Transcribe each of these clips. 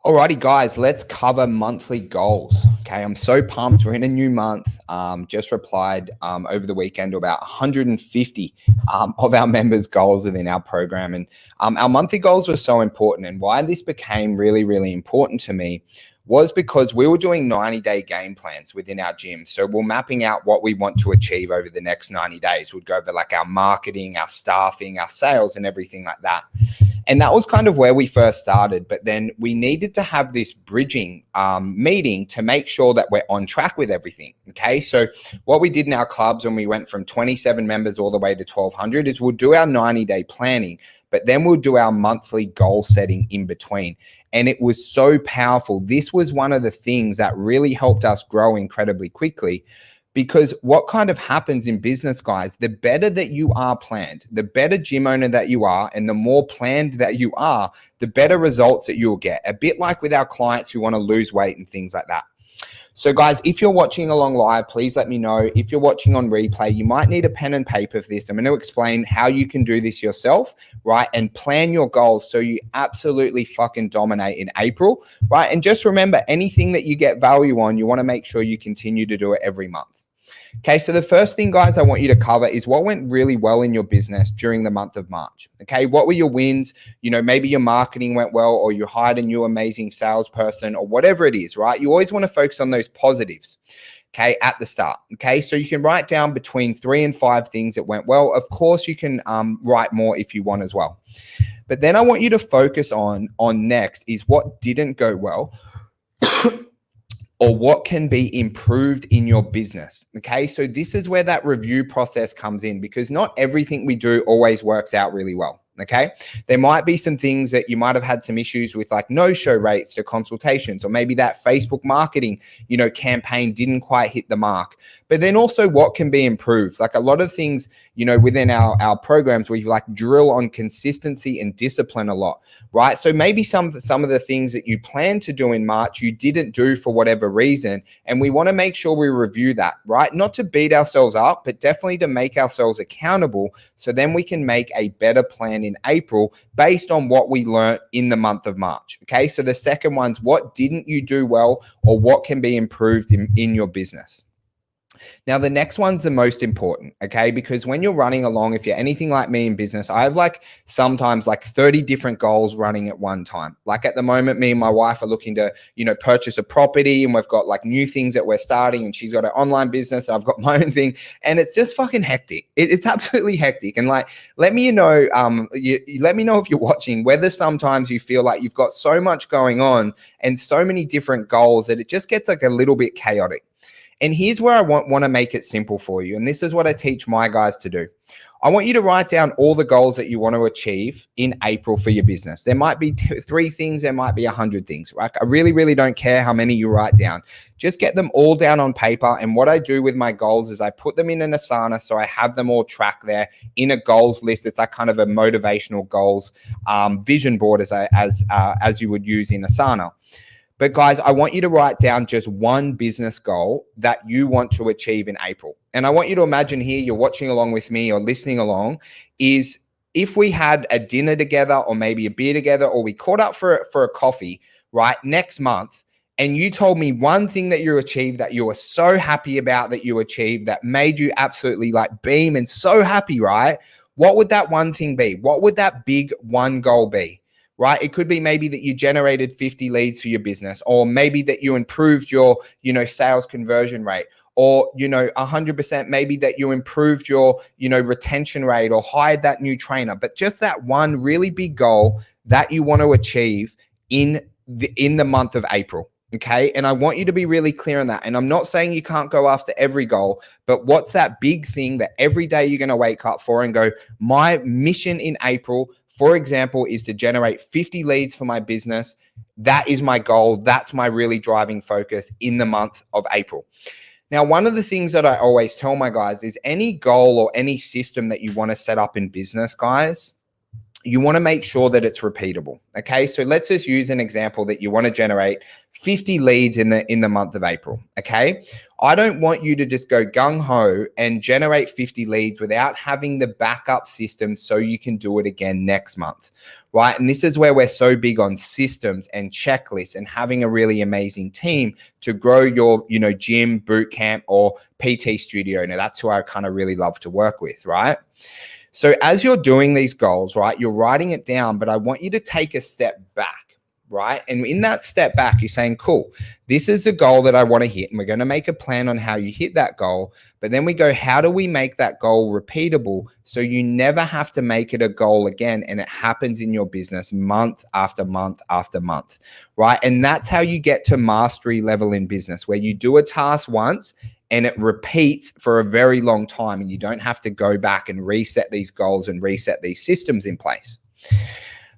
Alrighty, guys, let's cover monthly goals. Okay, I'm so pumped. We're in a new month. Just replied over the weekend to about 150 of our members' goals within our program. And our monthly goals were so important. And why this became really, really important to me was because we were doing 90-day game plans within our gym. So we're mapping out what we want to achieve over the next 90 days. We'd go over like our marketing, our staffing, our sales, and everything like that. And that was kind of where we first started. But then we needed to have this bridging meeting to make sure that we're on track with everything. Okay. So what we did in our clubs when we went from 27 members all the way to 1,200 is we'll do our 90-day planning, but then we'll do our monthly goal setting in between. And it was so powerful. This was one of the things that really helped us grow incredibly quickly. Because what kind of happens in business, guys, the better that you are planned, the better gym owner that you are, and the more planned that you are, the better results that you'll get. A bit like with our clients who want to lose weight and things like that. So guys, if you're watching along live, please let me know. If you're watching on replay, you might need a pen and paper for this. I'm going to explain how you can do this yourself, right? And plan your goals so you absolutely fucking dominate in April, right? And just remember, anything that you get value on, you want to make sure you continue to do it every month. Okay, so the first thing, guys, I want you to cover is what went really well in your business during the month of March. Okay, what were your wins? You know, maybe your marketing went well, or you hired a new amazing salesperson, or whatever it is, right? You always want to focus on those positives, okay, at the start. Okay, so you can write down between 3 and 5 things that went well. Of course, you can write more if you want as well. But then I want you to focus on next is what didn't go well. Or what can be improved in your business. Okay, so this is where that review process comes in, because not everything we do always works out really well. Okay, there might be some things that you might have had some issues with, like no-show rates to consultations, or maybe that Facebook marketing, campaign didn't quite hit the mark. But then also what can be improved. Like a lot of things, within our programs, we like drill on consistency and discipline a lot, right? So maybe some of the things that you plan to do in March, you didn't do for whatever reason. And we want to make sure we review that, right? Not to beat ourselves up, but definitely to make ourselves accountable. So then we can make a better plan in April based on what we learned in the month of March. Okay. So the second one's what didn't you do well, or what can be improved in your business. Now, the next one's the most important, okay? Because when you're running along, if you're anything like me in business, I have sometimes 30 different goals running at one time. Like at the moment, me and my wife are looking to, purchase a property, and we've got new things that we're starting, and she's got an online business, and I've got my own thing, and it's just fucking hectic. It's absolutely hectic. And let me know, let me know if you're watching, whether sometimes you feel like you've got so much going on and so many different goals that it just gets a little bit chaotic. And here's where I want to make it simple for you. And this is what I teach my guys to do. I want you to write down all the goals that you want to achieve in April for your business. There might be 3 things, there might be 100 things, right? I really, really don't care how many you write down. Just get them all down on paper. And what I do with my goals is I put them in an Asana, so I have them all tracked there in a goals list. It's like kind of a motivational goals vision board as you would use in Asana. But guys, I want you to write down just one business goal that you want to achieve in April. And I want you to imagine here, you're watching along with me or listening along, is if we had a dinner together, or maybe a beer together, or we caught up for a coffee, right, next month, and you told me one thing that you achieved that you were so happy about that you achieved, that made you absolutely beam and so happy, right? What would that one thing be? What would that big one goal be? Right? It could be maybe that you generated 50 leads for your business, or maybe that you improved your, sales conversion rate, or, 100% maybe that you improved your, retention rate, or hired that new trainer. But just that one really big goal that you want to achieve in the month of April. Okay. And I want you to be really clear on that. And I'm not saying you can't go after every goal, but what's that big thing that every day you're going to wake up for and go, my mission in April, for example, is to generate 50 leads for my business. That is my goal. That's my really driving focus in the month of April. Now, one of the things that I always tell my guys is any goal or any system that you want to set up in business, guys, you want to make sure that it's repeatable. Okay. So let's just use an example that you want to generate 50 leads in the month of April. Okay. I don't want you to just go gung ho and generate 50 leads without having the backup system so you can do it again next month. Right. And this is where we're so big on systems and checklists and having a really amazing team to grow your, gym, boot camp, or PT studio. Now that's who I kind of really love to work with. Right. So as you're doing these goals, right, you're writing it down, but I want you to take a step back, right? And in that step back, you're saying, cool, this is a goal that I want to hit, and we're going to make a plan on how you hit that goal. But then we go, how do we make that goal repeatable so you never have to make it a goal again and it happens in your business month after month after month, right? And that's how you get to mastery level in business, where you do a task once and it repeats for a very long time, and you don't have to go back and reset these goals and reset these systems in place.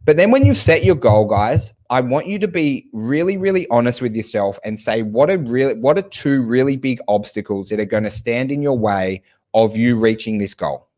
But then when you set your goal, guys, I want you to be really, really honest with yourself and say, what are two really big obstacles that are going to stand in your way of you reaching this goal?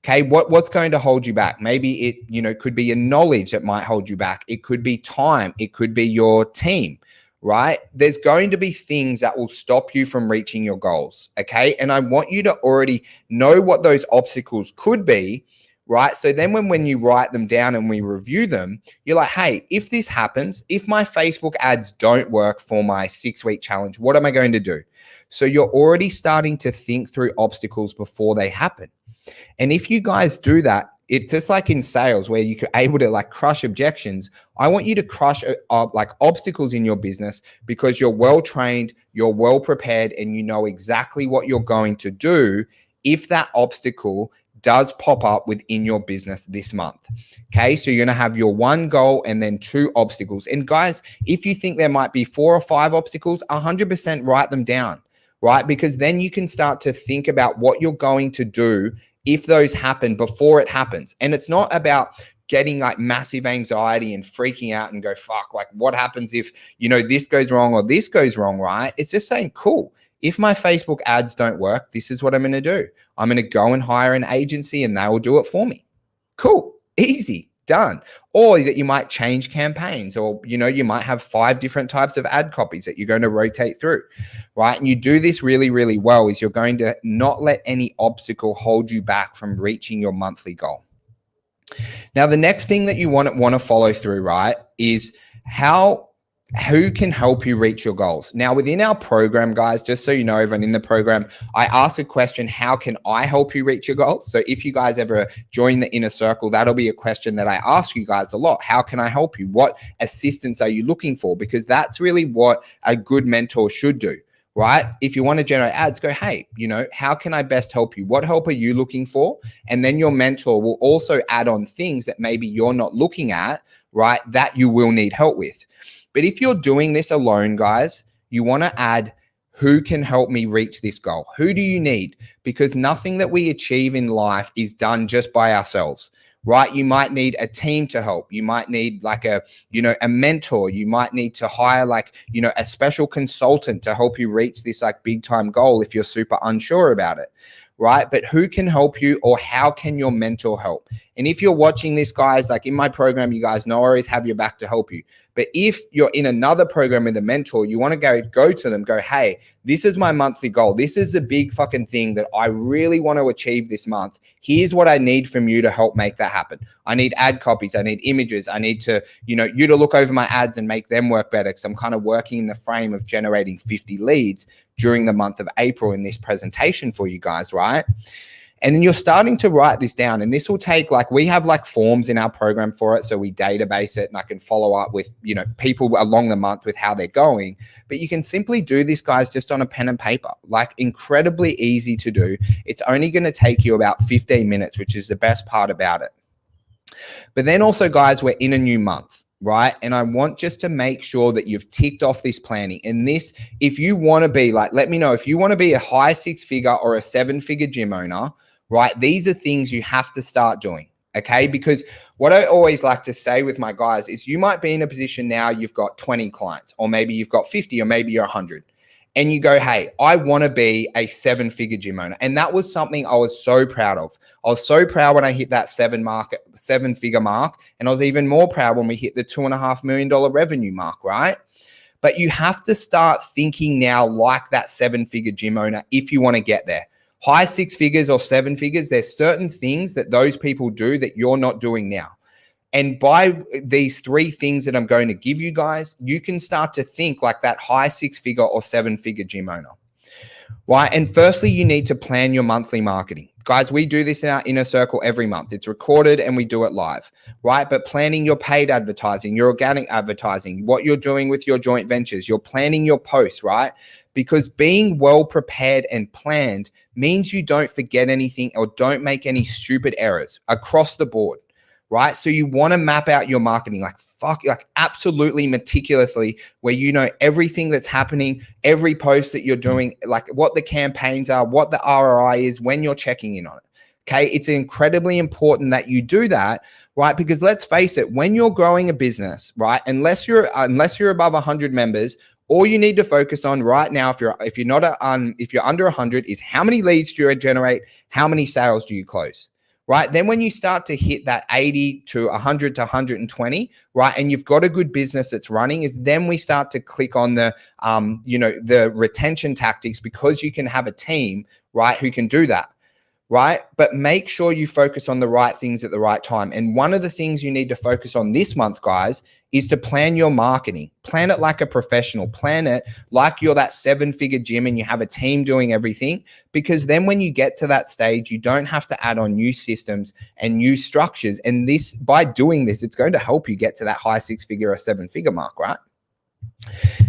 Okay, what's going to hold you back? Maybe it, could be your knowledge that might hold you back. It could be time. It could be your team. Right? There's going to be things that will stop you from reaching your goals. Okay. And I want you to already know what those obstacles could be. Right. So then when you write them down and we review them, you're like, hey, if this happens, if my Facebook ads don't work for my 6-week challenge, what am I going to do? So you're already starting to think through obstacles before they happen. And if you guys do that, it's just like in sales where you're able to crush objections. I want you to crush obstacles in your business because you're well trained, you're well prepared, and you know exactly what you're going to do if that obstacle does pop up within your business this month. Okay, so you're going to have your one goal and then 2 obstacles. And guys, if you think there might be 4 or 5 obstacles, 100% write them down, right? Because then you can start to think about what you're going to do if those happen before it happens. And it's not about getting massive anxiety and freaking out and go, fuck, what happens if, this goes wrong or this goes wrong, right? It's just saying, cool, if my Facebook ads don't work, this is what I'm going to do. I'm going to go and hire an agency and they will do it for me. Cool, easy, done. Or that you might change campaigns, or, you might have 5 different types of ad copies that you're going to rotate through, right? And you do this really, really well is you're going to not let any obstacle hold you back from reaching your monthly goal. Now, the next thing that you want to follow through, right, is who can help you reach your goals. Now, within our program, guys, just so you know, everyone in the program, I ask a question, how can I help you reach your goals? So if you guys ever join the inner circle, that'll be a question that I ask you guys a lot. How can I help you? What assistance are you looking for? Because that's really what a good mentor should do. Right? If you want to generate ads, go, hey, how can I best help you? What help are you looking for? And then your mentor will also add on things that maybe you're not looking at, right, that you will need help with. But if you're doing this alone, guys, you want to add, who can help me reach this goal? Who do you need? Because nothing that we achieve in life is done just by ourselves, right? You might need a team to help. You might need a mentor. You might need to hire a special consultant to help you reach this big time goal if you're super unsure about it, right? But who can help you, or how can your mentor help? And if you're watching this, guys, in my program, you guys know I always have your back to help you. But if you're in another program with a mentor, you want to go to them, go, hey, this is my monthly goal. This is the big fucking thing that I really want to achieve this month. Here's what I need from you to help make that happen. I need ad copies. I need images. I need to, you to look over my ads and make them work better, because I'm kind of working in the frame of generating 50 leads during the month of April in this presentation for you guys, right? And then you're starting to write this down, and this will take we have forms in our program for it. So we database it, and I can follow up with, people along the month with how they're going. But you can simply do this, guys, just on a pen and paper, incredibly easy to do. It's only going to take you about 15 minutes, which is the best part about it. But then also, guys, we're in a new month, right? And I want just to make sure that you've ticked off this planning. And this, if you want to be let me know if you want to be a high 6-figure or a 7-figure gym owner, right? These are things you have to start doing, okay? Because what I always like to say with my guys is, you might be in a position now, you've got 20 clients, or maybe you've got 50, or maybe you're 100. and you go, hey, I want to be a 7-figure gym owner. And that was something I was so proud of. I was so proud when I hit that 7-figure mark. And I was even more proud when we hit the $2.5 million revenue mark, right? But you have to start thinking now like that 7-figure gym owner if you want to get there. High 6 figures or 7 figures, there's certain things that those people do that you're not doing now. And by these 3 things that I'm going to give you guys, you can start to think like that high 6-figure or 7-figure gym owner, right? And firstly, you need to plan your monthly marketing. Guys, we do this in our inner circle every month. It's recorded and we do it live, right? But planning your paid advertising, your organic advertising, what you're doing with your joint ventures, you're planning your posts, right? Because being well prepared and planned means you don't forget anything or don't make any stupid errors across the board, right? So you want to map out your marketing like absolutely meticulously, where you know everything that's happening, every post that you're doing, like what the campaigns are, what the ROI is when you're checking in on it. Okay. It's incredibly important that you do that, right? Because let's face it, when you're growing a business, right, unless you're above 100 members, all you need to focus on right now, if you're under 100, is how many leads do you generate, how many sales do you close, right? Then when you start to hit that 80 to 100 to 120, right, and you've got a good business that's running, is then we start to click on the the retention tactics, because you can have a team, right, who can do that. Right? But make sure you focus on the right things at the right time. And one of the things you need to focus on this month, guys, is to plan your marketing. Plan it like a professional. Plan it like you're that 7-figure gym and you have a team doing everything. Because then when you get to that stage, you don't have to add on new systems and new structures. And this, by doing this, it's going to help you get to that high 6-figure or 7-figure mark, right?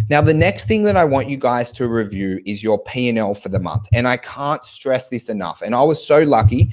Now, the next thing that I want you guys to review is your P&L for the month. And I can't stress this enough. And I was so lucky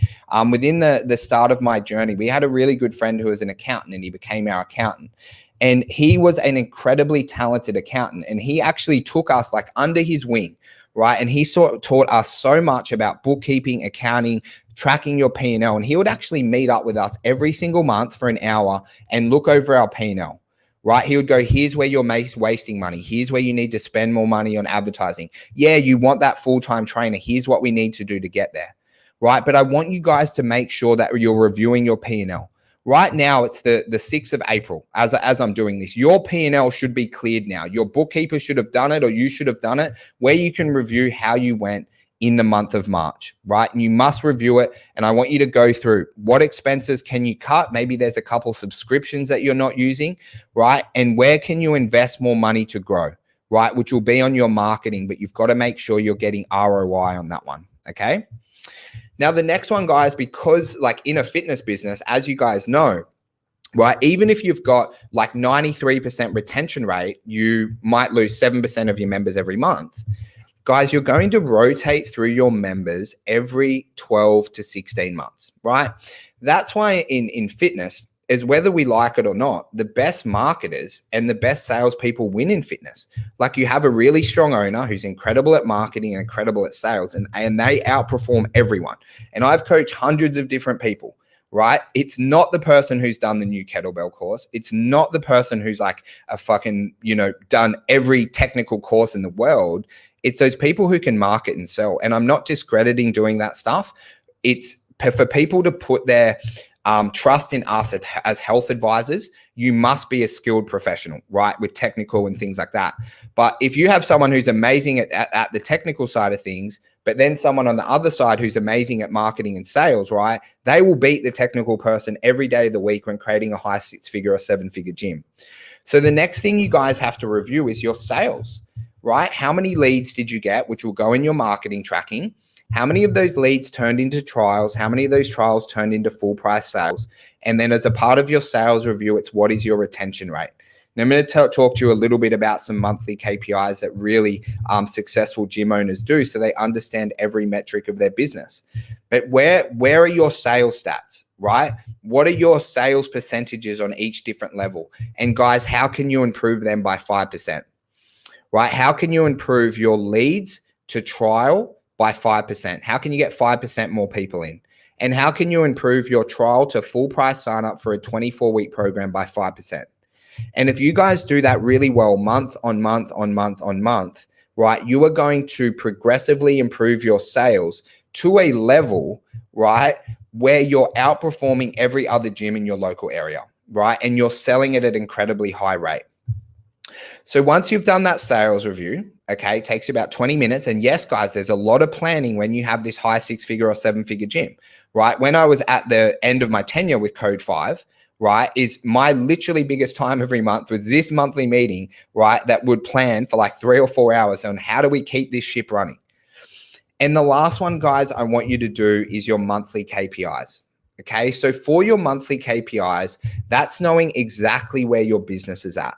within the start of my journey, we had a really good friend who was an accountant, and he became our accountant. And he was an incredibly talented accountant. And he actually took us like under his wing, right? And he taught us so much about bookkeeping, accounting, tracking your P&L. And he would actually meet up with us every single month for an hour and look over our P&L. Right? He would go, here's where you're wasting money. Here's where you need to spend more money on advertising. Yeah, you want that full-time trainer. Here's what we need to do to get there. Right? But I want you guys to make sure that you're reviewing your P&L. Right now, it's the 6th of April. As I'm doing this, your P&L should be cleared now. Your bookkeeper should have done it, or you should have done it, where you can review how you went in the month of March, right? And you must review it. And I want you to go through what expenses can you cut? Maybe there's a couple subscriptions that you're not using, right? And where can you invest more money to grow, right? Which will be on your marketing, but you've got to make sure you're getting ROI on that one, okay? Now, the next one, guys, because like in a fitness business, as you guys know, right, even if you've got like 93% retention rate, you might lose 7% of your members every month. Guys, you're going to rotate through your members every 12 to 16 months, right? That's why in fitness, is whether we like it or not, the best marketers and the best salespeople win in fitness. Like, you have a really strong owner who's incredible at marketing and incredible at sales, and they outperform everyone. And I've coached hundreds of different people, right? It's not the person who's done the new kettlebell course. It's not the person who's like a fucking, done every technical course in the world. It's those people who can market and sell. And I'm not discrediting doing that stuff. It's for people to put their trust in us as health advisors. You must be a skilled professional, right? With technical and things like that. But if you have someone who's amazing at the technical side of things, but then someone on the other side who's amazing at marketing and sales, right? They will beat the technical person every day of the week when creating a high 6-figure or 7-figure gym. So the next thing you guys have to review is your sales, right? How many leads did you get, which will go in your marketing tracking? How many of those leads turned into trials? How many of those trials turned into full price sales? And then as a part of your sales review, it's what is your retention rate? Now, I'm going to talk to you a little bit about some monthly KPIs that really successful gym owners do, so they understand every metric of their business. But where are your sales stats, right? What are your sales percentages on each different level? And guys, how can you improve them by 5%? Right? How can you improve your leads to trial by 5%? How can you get 5% more people in? And how can you improve your trial to full price sign up for a 24-week program by 5%? And if you guys do that really well, month on month on month on month, right, you are going to progressively improve your sales to a level, right, where you're outperforming every other gym in your local area, right? And you're selling it at an incredibly high rate. So once you've done that sales review, okay, it takes you about 20 minutes. And yes, guys, there's a lot of planning when you have this high 6-figure or 7-figure gym, right? When I was at the end of my tenure with Code 5, right, is my literally biggest time every month was this monthly meeting, right, that would plan for like 3 or 4 hours on how do we keep this ship running. And the last one, guys, I want you to do is your monthly KPIs. Okay, so for your monthly KPIs, that's knowing exactly where your business is at.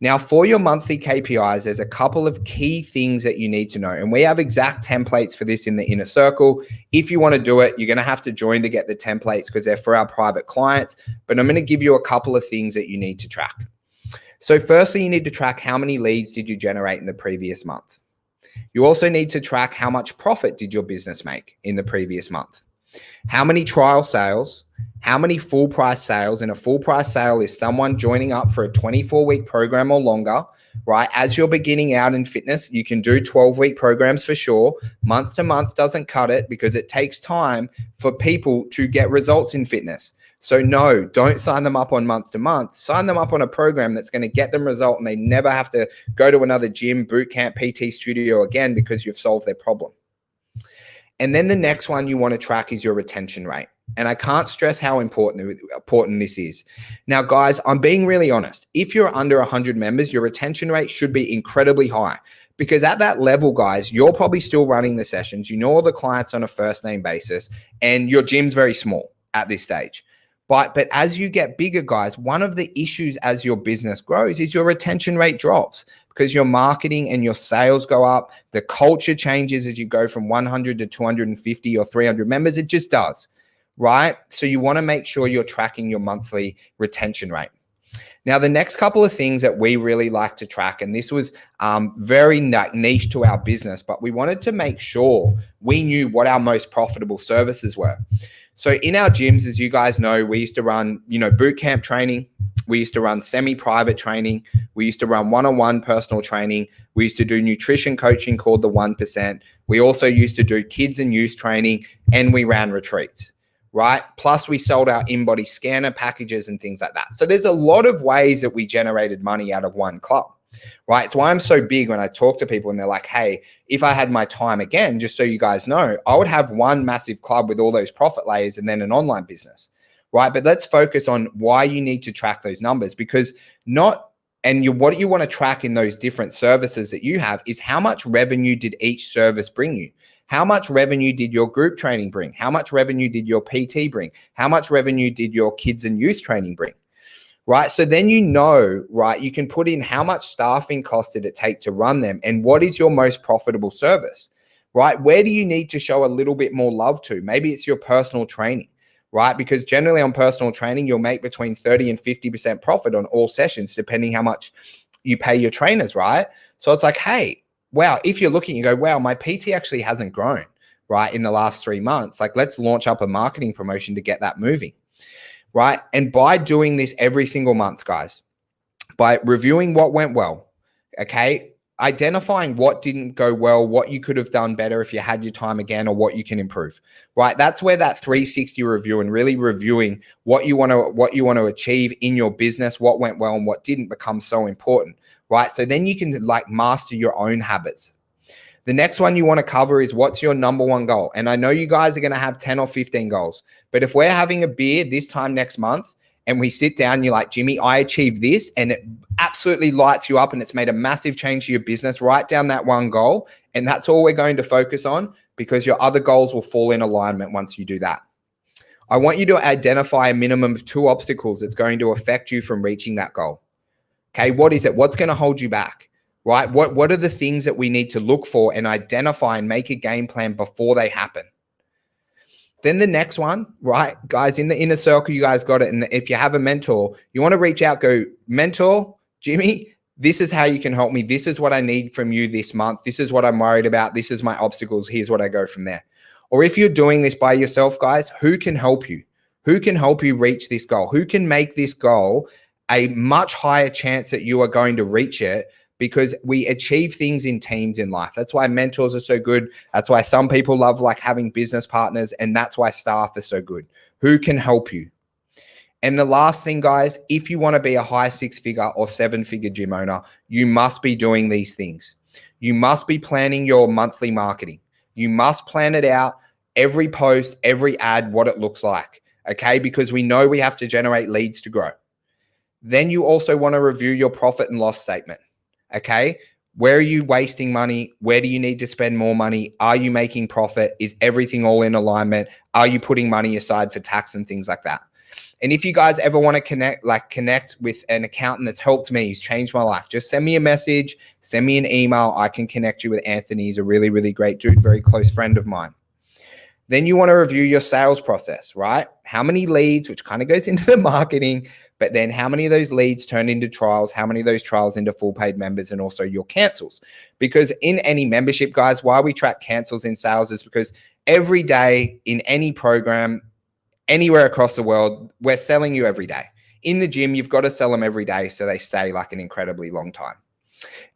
Now, for your monthly KPIs, there's a couple of key things that you need to know. And we have exact templates for this in the inner circle. If you want to do it, you're going to have to join to get the templates because they're for our private clients. But I'm going to give you a couple of things that you need to track. So firstly, you need to track how many leads did you generate in the previous month. You also need to track how much profit did your business make in the previous month. How many trial sales, how many full price sales, and a full price sale is someone joining up for a 24-week program or longer, right? As you're beginning out in fitness, you can do 12-week programs for sure. Month to month doesn't cut it because it takes time for people to get results in fitness. So no, don't sign them up on month to month. Sign them up on a program that's going to get them result and they never have to go to another gym, bootcamp, PT studio again because you've solved their problem. And then the next one you want to track is your retention rate. And I can't stress how important this is. Now, guys, I'm being really honest. If you're under 100 members, your retention rate should be incredibly high because at that level, guys, you're probably still running the sessions. You know all the clients on a first name basis and your gym's very small at this stage. But as you get bigger, guys, one of the issues as your business grows is your retention rate drops because your marketing and your sales go up. The culture changes as you go from 100 to 250 or 300 members. It just does, right? So you want to make sure you're tracking your monthly retention rate. Now, the next couple of things that we really like to track, and this was very niche to our business, but we wanted to make sure we knew what our most profitable services were. So in our gyms, as you guys know, we used to run, boot camp training. We used to run semi-private training. We used to run one-on-one personal training. We used to do nutrition coaching called the 1%. We also used to do kids and youth training, and we ran retreats, right? Plus we sold our in-body scanner packages and things like that. So there's a lot of ways that we generated money out of one club, right? It's why I'm so big when I talk to people and they're like, hey, if I had my time again, just so you guys know, I would have one massive club with all those profit layers and then an online business, right? But let's focus on why you need to track those numbers because what you want to track in those different services that you have is how much revenue did each service bring you? How much revenue did your group training bring? How much revenue did your PT bring? How much revenue did your kids and youth training bring? Right? So then right, you can put in how much staffing cost did it take to run them and what is your most profitable service, right? Where do you need to show a little bit more love to? Maybe it's your personal training, right? Because generally on personal training, you'll make between 30 and 50% profit on all sessions, depending how much you pay your trainers, right? So it's like, hey, wow, if you're looking, you go, wow, my PT actually hasn't grown, right, in the last 3 months. Like, let's launch up a marketing promotion to get that moving, right? And by doing this every single month, guys, by reviewing what went well, okay, identifying what didn't go well, what you could have done better if you had your time again, or what you can improve, right? That's where that 360 review and really reviewing what you want to achieve in your business, what went well and what didn't, becomes so important, right? So then you can like master your own habits. The next one you want to cover is what's your number one goal? And I know you guys are going to have 10 or 15 goals, but if we're having a beer this time next month and we sit down, you're like, Jimmy, I achieved this, and it absolutely lights you up and it's made a massive change to your business, write down that one goal. And that's all we're going to focus on because your other goals will fall in alignment once you do that. I want you to identify a minimum of 2 obstacles that's going to affect you from reaching that goal. Okay, what is it? What's going to hold you back? Right? What are the things that we need to look for and identify and make a game plan before they happen? Then the next one, right, guys, in the inner circle, you guys got it. And if you have a mentor, you want to reach out, go, mentor, Jimmy, this is how you can help me. This is what I need from you this month. This is what I'm worried about. This is my obstacles. Here's what I go from there. Or if you're doing this by yourself, guys, who can help you? Who can help you reach this goal? Who can make this goal a much higher chance that you are going to reach it because we achieve things in teams in life. That's why mentors are so good. That's why some people love like having business partners, and that's why staff are so good. Who can help you? And the last thing, guys, if you want to be a high 6-figure or 7-figure gym owner, you must be doing these things. You must be planning your monthly marketing. You must plan it out, every post, every ad, what it looks like, okay? Because we know we have to generate leads to grow. Then you also want to review your profit and loss statement, okay? Where are you wasting money? Where do you need to spend more money? Are you making profit? Is everything all in alignment? Are you putting money aside for tax and things like that? And if you guys ever want to connect with an accountant that's helped me, he's changed my life, just send me a message, send me an email. I can connect you with Anthony. He's a really, really great dude, very close friend of mine. Then you want to review your sales process, right? How many leads, which kind of goes into the marketing, but then how many of those leads turn into trials, how many of those trials into full paid members, and also your cancels. Because in any membership, guys, why we track cancels in sales is because every day in any program, anywhere across the world, we're selling you every day. In the gym, you've got to sell them every day so they stay like an incredibly long time.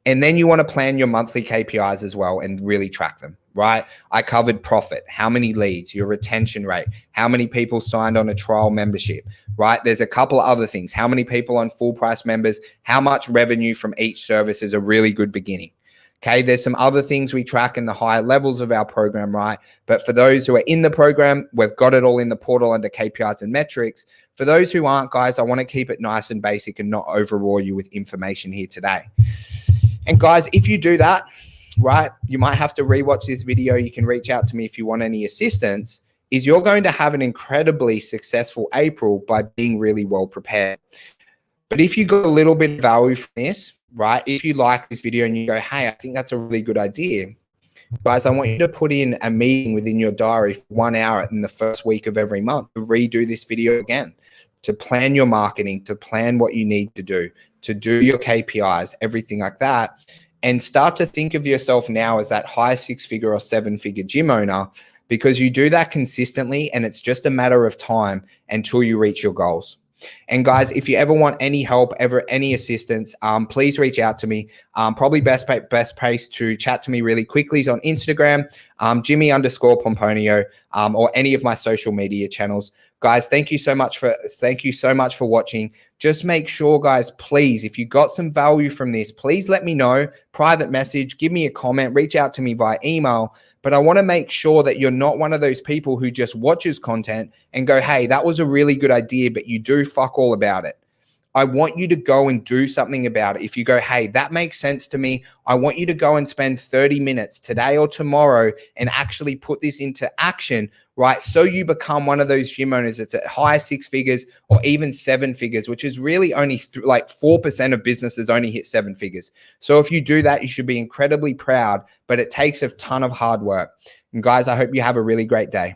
And then you want to plan your monthly KPIs as well and really track them, right? I covered profit, how many leads, your retention rate, how many people signed on a trial membership, right? There's a couple of other things. How many people on full price members, how much revenue from each service is a really good beginning. Okay, there's some other things we track in the higher levels of our program, right? But for those who are in the program, we've got it all in the portal under KPIs and metrics. For those who aren't, guys, I want to keep it nice and basic and not overawe you with information here today. And guys, if you do that, right, you might have to rewatch this video. You can reach out to me if you want any assistance. Is you're going to have an incredibly successful April by being really well prepared. But if you got a little bit of value from this, right? If you like this video and you go, hey, I think that's a really good idea, guys, I want you to put in a meeting within your diary for 1 hour in the first week of every month to redo this video again, to plan your marketing, to plan what you need to do your KPIs, everything like that, and start to think of yourself now as that high 6-figure or 7-figure gym owner, because you do that consistently and it's just a matter of time until you reach your goals. And guys, if you ever want any help, any assistance, please reach out to me. Probably best place to chat to me really quickly is on Instagram, Jimmy_Pomponio, or any of my social media channels. Guys, thank you so much for watching. Just make sure, guys, please, if you got some value from this, please let me know. Private message, give me a comment, reach out to me via email. But I want to make sure that you're not one of those people who just watches content and go, hey, that was a really good idea, but you do fuck all about it. I want you to go and do something about it. If you go, hey, that makes sense to me, I want you to go and spend 30 minutes today or tomorrow and actually put this into action, right? So you become one of those gym owners that's at high 6 figures or even 7 figures, which is really only like 4% of businesses only hit 7 figures. So if you do that, you should be incredibly proud, but it takes a ton of hard work. And guys, I hope you have a really great day.